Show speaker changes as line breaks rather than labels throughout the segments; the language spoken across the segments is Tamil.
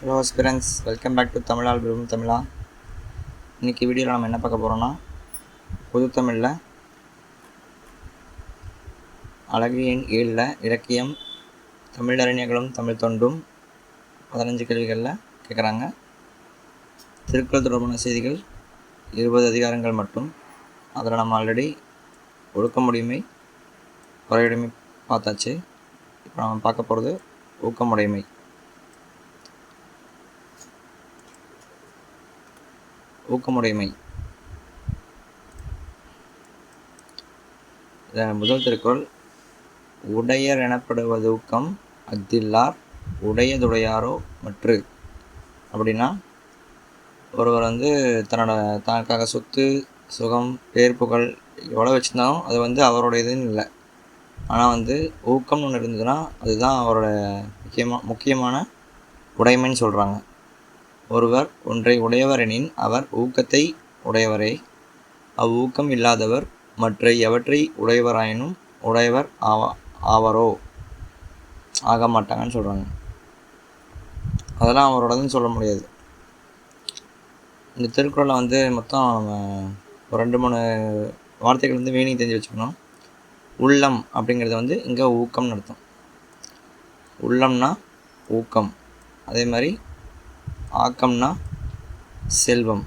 ஹலோ ஸ்பிரன்ஸ், வெல்கம் பேக் டு தமிழால் விரும்பும் தமிழா. இன்றைக்கி வீடியோவில் நம்ம என்ன பார்க்க போகிறோன்னா, பொது தமிழில் அழகு எண் 7 இலக்கியம் தமிழறிஞர்களும் தமிழ் தொண்டும் 15 கேள்விகளில் கேட்குறாங்க. திருக்குறள் தொடர்பான செய்திகள் 20 அதிகாரங்கள் மட்டும். அதில் நம்ம ஆல்ரெடி ஒழுக்கமுடைமை, குறையுடைமை பார்த்தாச்சு. இப்போ நம்ம பார்க்க போகிறது ஊக்கமுடைமை. ஊக்கமுடைமை முதல் திருக்குறள், உடையர் எனப்படுவது ஊக்கம் அஃதில்லார் உடையதுடையாரோ மற்று. அப்படின்னா, ஒருவர் தனக்காக சொத்து, சுகம், பேர், புகழ் எவ்வளோ வச்சுருந்தாலும் அது அவருடையதுன்னு இல்லை. ஆனால் ஊக்கம்னு ஒன்று இருந்ததுன்னா அதுதான் அவரோட முக்கியமான உடைமைன்னு சொல்கிறாங்க. ஒருவர் ஒன்றை உடையவர் எனின் அவர் ஊக்கத்தை உடையவரே. அவ்வூக்கம் இல்லாதவர் மற்ற எவற்றை உடையவராயினும் உடையவர் ஆவரோ ஆக மாட்டாங்கன்னு சொல்கிறாங்க. அதெல்லாம் அவரோடதுன்னு சொல்ல முடியாது. இந்த திருக்குறளை மொத்தம் நம்ம ஒரு 2-3 வார்த்தைகள் மீனிங் தெரிஞ்சு வச்சுக்கணும். உள்ளம் அப்படிங்கிறது இங்கே ஊக்கம்னு அர்த்தம். உள்ளம்னா ஊக்கம். அதே மாதிரி ஆக்கம்னா செல்வம்.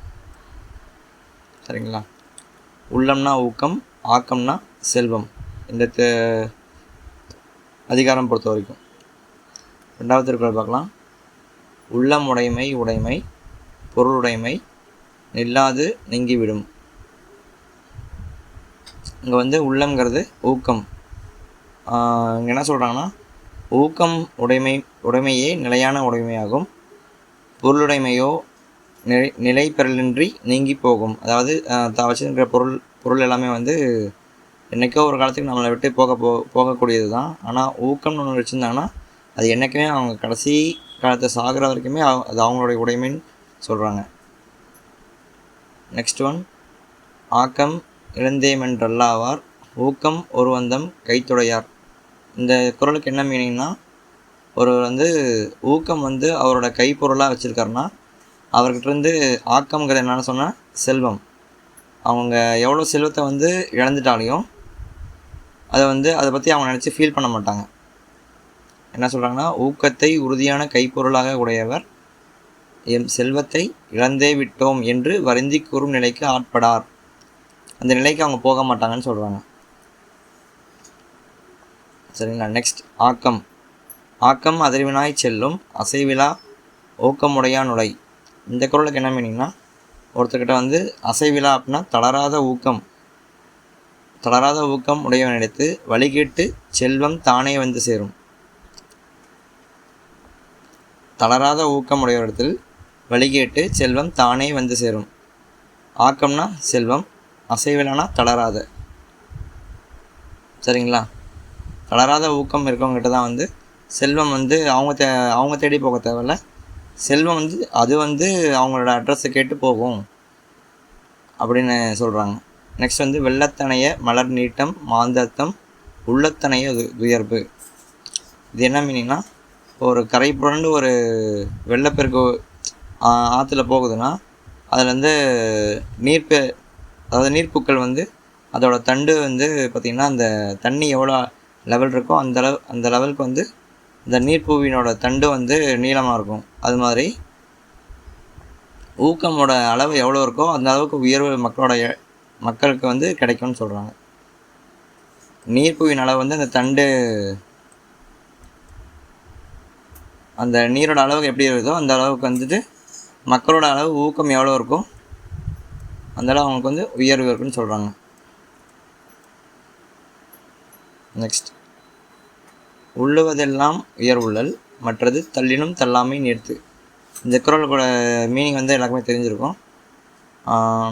சரிங்களா? உள்ளம்னா ஊக்கம், ஆக்கம்னா செல்வம். இந்த அதிகாரம் பொறுத்த வரைக்கும். 2வது திருக்குறள் பார்க்கலாம். உள்ளம் உடைமை பொருளுடைமை நில்லாது நீங்கிவிடும். இங்கே உள்ளம்ங்கிறது ஊக்கம். இங்கே என்ன சொல்கிறாங்கன்னா, ஊக்கம் உடைமையே நிலையான உடைமையாகும். பொருளுடைமையோ நிலை பெறலின்றி நீங்கி போகும். அதாவது தான் வச்சுருக்கிற பொருள் எல்லாமே என்றைக்கோ ஒரு காலத்துக்கு நம்மளை விட்டு போகக்கூடியது தான். ஆனால் ஊக்கம்னு ஒன்று வச்சுருந்தாங்கன்னா அது என்றைக்குமே அவங்க கடைசி காலத்தை சாகிற வரைக்குமே அது அவங்களுடைய உடைமைன்னு சொல்கிறாங்க. நெக்ஸ்ட் ஒன், ஆக்கம் இழந்தேமென்றல்லாவார் ஊக்கம் ஒருவந்தம் கைத்துடையார். இந்த குறளுக்கு என்ன மீனிங்னா, ஒருவர் ஊக்கம் அவரோட கைப்பொருளாக வச்சுருக்காருன்னா அவர்கிட்டருந்து ஆக்கம்ங்கிற என்னென்னு சொன்னால் செல்வம். அவங்க எவ்வளோ செல்வத்தை இழந்துட்டாலையும் அதை பற்றி அவங்க நினச்சி ஃபீல் பண்ண மாட்டாங்க. என்ன சொல்கிறாங்கன்னா, ஊக்கத்தை உறுதியான கைப்பொருளாக உடையவர் எம் செல்வத்தை இழந்தே விட்டோம் என்று வருந்தி கூறும் நிலைக்கு ஆட்படார். அந்த நிலைக்கு அவங்க போக மாட்டாங்கன்னு சொல்கிறாங்க. சரிங்களா? நெக்ஸ்ட், ஆக்கம் அதிர்வினாய் செல்லும் அசைவிலா ஊக்கமுடையான் உடை. இந்த குறளுக்கு என்ன மீனிங்னா, ஒருத்தர்கிட்ட அசைவிலா அப்படின்னா தளராத ஊக்கம் உடையவனிடத்து வழிகேட்டு செல்வம் தானே வந்து சேரும். தளராத ஊக்கம் உடையவரிடத்தில் வழிகேட்டு செல்வம் தானே வந்து சேரும். ஆக்கம்னா செல்வம், அசைவிலானா தளராத. சரிங்களா? தளராத ஊக்கம் இருக்கவங்ககிட்ட தான் செல்வம் அவங்க தேடி போக தேவையில்ல. செல்வம் அது அவங்களோட அட்ரஸை கேட்டு போகும் அப்படின்னு சொல்கிறாங்க. நெக்ஸ்ட் வெள்ளத்தனைய மலர் நீட்டம் மாந்தத்தம் உள்ளத்தனைய உயர்வு. இது என்ன மீனிங்னா, ஒரு கரை புரண்டு ஒரு வெள்ளப்பெருக்கு ஆற்றுல போகுதுன்னா அதில் நீர்ப்பூக்கள் அதோட தண்டு பார்த்திங்கன்னா அந்த தண்ணி எவ்வளோ லெவல் இருக்கோ அந்த லெவலுக்கு இந்த நீர்ப்பூவினோட தண்டு நீளமாக இருக்கும். அது மாதிரி ஊக்கமோட அளவு எவ்வளோ இருக்கோ அந்த அளவுக்கு உயர்வு மக்களுக்கு கிடைக்கும்னு சொல்கிறாங்க. நீர்ப்பூவின் அளவு அந்த தண்டு அந்த நீரோட அளவுக்கு எப்படி இருக்குதோ அந்த அளவுக்கு மக்களோட அளவு ஊக்கம் எவ்வளோ இருக்கோ அந்த அளவு அவங்களுக்கு உயர்வு இருக்குன்னு சொல்கிறாங்க. நெக்ஸ்ட், உள்ளுவதெல்லாம் உயர்வுள்ளல் மற்றது தள்ளினும் தள்ளாமை நேர்த்து. இந்த குறளோட மீனிங் எல்லாருக்குமே தெரிஞ்சிருக்கும்.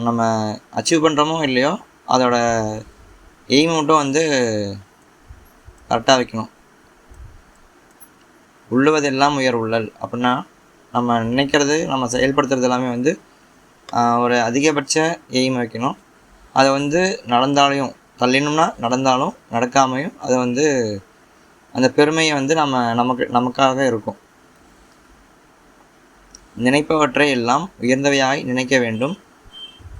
நம்ம அச்சீவ் பண்ணுறோமோ இல்லையோ அதோட எய்ம் மட்டும் கரெக்டாக வைக்கணும். உள்ளுவதெல்லாம் உயர்வுள்ளல் அப்படின்னா, நம்ம நினைக்கிறது நம்ம செயல்படுத்துறது எல்லாமே ஒரு அதிகபட்ச எய்ம் வைக்கணும். அதை நடந்தாலையும் தள்ளினும்னா நடந்தாலும் நடக்காமையும் அதை அந்த பெருமையை நமக்காக இருக்கும். நினைப்பவற்றை எல்லாம் உயர்ந்தவையாய் நினைக்க வேண்டும்.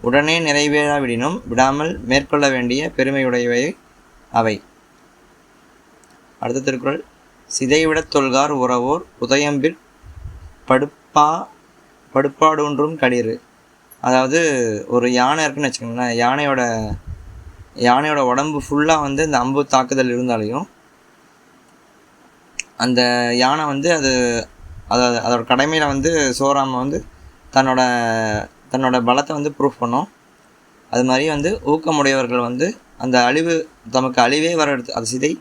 உடனே நிறைவேறாவிடினும் விடாமல் மேற்கொள்ள வேண்டிய பெருமையுடையவை அவை. அடுத்த திருக்குறள். சிதைவிடத் தொல்கார் உறவோர் உதயம்பிற் படுப்பாடொன்றும் களிறு. அதாவது ஒரு யானை இருக்குன்னு வச்சுக்கோங்களேன். யானையோட உடம்பு ஃபுல்லாக வந்து இந்த அம்பு தாக்குதல் இருந்தாலையும் அந்த யானை வந்து அதோட கடமையில் வந்து சோறாமல் வந்து தன்னோட பலத்தை வந்து ப்ரூஃப் பண்ணும். அது மாதிரி வந்து ஊக்கமுடையவர்கள் வந்து அந்த தமக்கு அழிவே வர இடத்து, அது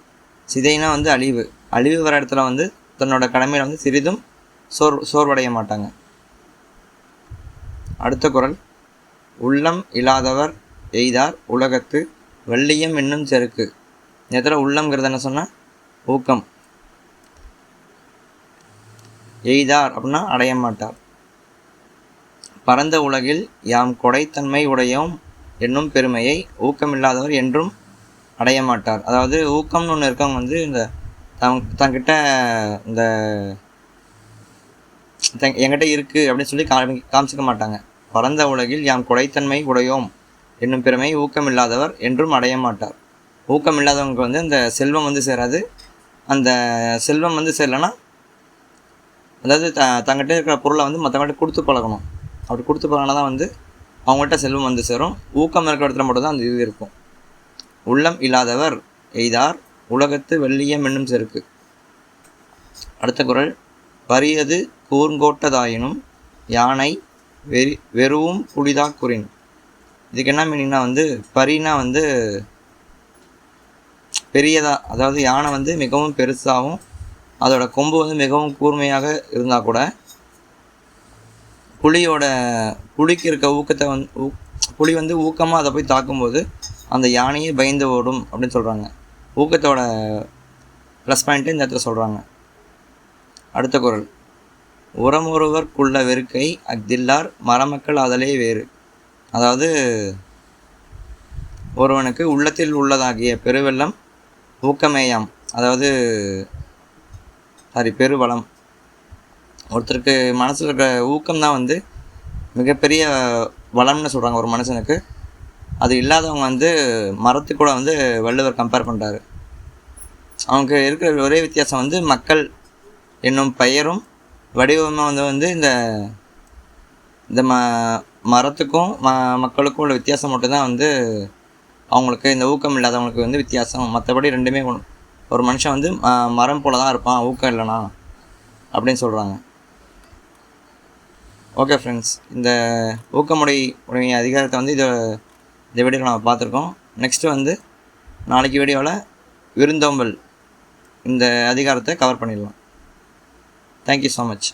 சிதைனா வந்து அழிவு வர இடத்துல வந்து தன்னோட கடமையில் வந்து சிறிதும் சோர்வடைய மாட்டாங்க. அடுத்த குறள். உள்ளம் இல்லாதவர் எய்தார் உலகத்து வள்ளியம் என்னும் செருக்கு. இந்த இடத்துல உள்ளம்ங்கிறது என்ன சொன்னால் ஊக்கம். எய்தார் அப்படின்னா அடைய மாட்டார். பரந்த உலகில் யாம் கொடைத்தன்மை உடையோம் என்னும் பெருமையை ஊக்கமில்லாதவர் என்றும் அடைய மாட்டார். அதாவது ஊக்கம்னு ஒன்று இருக்கவங்க வந்து இந்த தங்கிட்ட இந்த என்கிட்ட இருக்குது அப்படின்னு சொல்லி காமிச்சிக்க மாட்டாங்க. பரந்த உலகில் யாம் கொடைத்தன்மை உடையோம் என்னும் பெருமை ஊக்கமில்லாதவர் என்றும் அடைய மாட்டார். ஊக்கம் இல்லாதவங்களுக்கு வந்து அந்த செல்வம் வந்து சேராது. அந்த செல்வம் வந்து சேரலைன்னா அதாவது தங்கிட்ட இருக்கிற பொருளை வந்து மற்றவங்கள்ட்ட கொடுத்து பழகணும். அப்படி கொடுத்து பழகினா தான் வந்து அவங்கள்ட்ட செல்வம் வந்து சேரும். ஊக்கம் இருக்கிற இடத்துல மட்டும்தான் அந்த இது இருக்கும். உள்ளம் இல்லாதவர் எய்தார் உலகத்து வெள்ளியம் என்னும் செருக்கு. அடுத்த குறள். பரியது கூர்ங்கோட்டதாயினும் யானை வெறுவும் புலிதா குறின். இதுக்கு என்ன மீனிங்னா வந்து பரினா வந்து பெரியதா, அதாவது யானை வந்து மிகவும் பெருசாகவும் அதோட கொம்பு வந்து மிகவும் கூர்மையாக இருந்தால் கூட புலிக்கு இருக்க ஊக்கத்தை புலி வந்து ஊக்கமாக அதை போய் தாக்கும்போது அந்த யானையே பயந்து ஓடும் அப்படின்னு சொல்கிறாங்க. ஊக்கத்தோட ப்ளஸ் பாயிண்ட்டு இந்த இடத்துல சொல்கிறாங்க. அடுத்த குறள். உரமொருவர்க்குள்ள வெறுக்கை அஃதில்லார் மரமக்கள் அதலே வேறு. அதாவது ஒருவனுக்கு உள்ளத்தில் உள்ளதாகிய பெருவெள்ளம் ஊக்கமேயாம். அதாவது பெருவளம். ஒருத்தருக்கு மனசில் இருக்கிற ஊக்கம்தான் வந்து மிகப்பெரிய வளம்னு சொல்கிறாங்க ஒரு மனுஷனுக்கு. அது இல்லாதவங்க வந்து மரத்து கூட வந்து வள்ளுவர் கம்பேர் பண்ணுறாரு. அவங்க இருக்கிற ஒரே வித்தியாசம் வந்து மக்கள் என்னும் பெயரும் வடிவமும் வந்து இந்த மரத்துக்கும் மக்களுக்கும் உள்ள வித்தியாசம் மட்டும்தான் வந்து அவங்களுக்கு இந்த ஊக்கம் இல்லாதவங்களுக்கு வந்து வித்தியாசம். மற்றபடி ரெண்டுமே ஒரு மனுஷன் வந்து மரம் போல தான் இருப்பான் ஊக்கம் இல்லைனா அப்படின்னு சொல்கிறாங்க. ஓகே ஃப்ரெண்ட்ஸ், இந்த ஊக்கமுடைய அதிகாரத்தை வந்து இந்த வீடியோவில் நம்ம பார்த்துருக்கோம். நெக்ஸ்ட்டு வந்து நாளைக்கு வீடியோவில் விருந்தோம்பல் இந்த அதிகாரத்தை கவர் பண்ணிடலாம். Thank you so much.